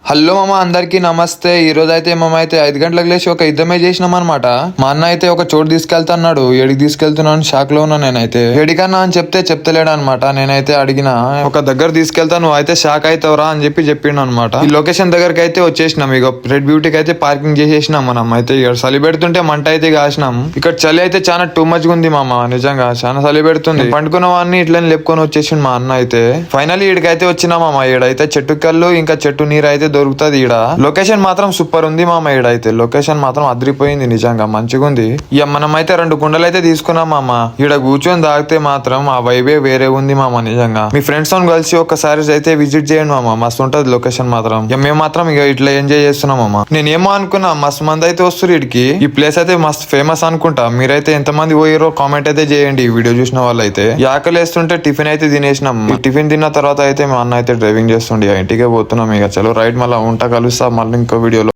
Hello మామ, అందరికి నమస్తే. ఈ రోజు అయితే మేమైతే 5 గంటలకు లేచి ఒక యుద్ధమే చేసినాం అనమాట. మా అన్న అయితే ఒక చోటు తీసుకెళ్తున్నాడు. ఏడికి తీసుకెళ్తున్నాను షాక్ లో ఉన్నా. నేనైతే ఏడికన్నా అని చెప్తలేడు అనమాట. నేనైతే అడిగిన, ఒక దగ్గర తీసుకెళ్తా, నువ్వు అయితే షాక్ అవుతావురా అని చెప్పిండు అనమాట. ఈ లొకేషన్ దగ్గరకి అయితే వచ్చేసినాం. ఇక రెడ్ బ్యూటీకి అయితే పార్కింగ్ చేసేసినాం మనం. అయితే ఇక్కడ చలి పెడుతుంటే మంట అయితే కాసినాం. ఇక్కడ చలి అయితే చాలా టూ మచ్ ఉంది మామ, నిజంగా చాలా చలి పెడుతుంది. పండుకున్న వాడిని ఇట్లని లేపుకొని వచ్చేసిండు మా అన్న. అయితే ఫైనల్లీ ఈడికైతే వచ్చినా మామ. ఈడైతే చెట్టు కళ్ళు ఇంకా చెట్టు నీరు అయితే దొరుకుతుంది. ఈడ లొకేషన్ మాత్రం సూపర్ ఉంది మామ. ఈడైతే లొకేషన్ మాత్రం అదిరిపోయింది, నిజంగా మంచిగా ఉంది. ఇక మనం అయితే 2 కుండలు అయితే తీసుకున్నాం మామ. ఈడ కూర్చొని తాగితే మాత్రం ఆ వైబే వేరే ఉంది మామ, నిజంగా. మీ ఫ్రెండ్స్ తో కలిసి ఒకసారి అయితే విజిట్ చేయండి మామ, మస్తు ఉంటది లొకేషన్ మాత్రం. ఇక మేము మాత్రం ఇక ఇట్లా ఎంజాయ్ చేస్తున్నాం మామ. నేనేమో అనుకున్నా మస్తు మంది అయితే వస్తారు ఇడికి. ఈ ప్లేస్ అయితే మస్తు ఫేమస్ అనుకుంటా. మీరైతే ఎంత మంది పోయారో కామెంట్ అయితే చేయండి. ఈ వీడియో చూసిన వాళ్ళు అయితే. ఆకలేస్తుంటే టిఫిన్ అయితే తినేసినాం. టిఫిన్ తిన్న తర్వాత అయితే మా అన్న అయితే డ్రైవింగ్ చేస్తుండే. ఇంటికే పోతున్నాం. ఇక చలో రైట్, మళ్ళీ ఉంటా, కలుస్తా మళ్ళీ ఇంకో వీడియోలో.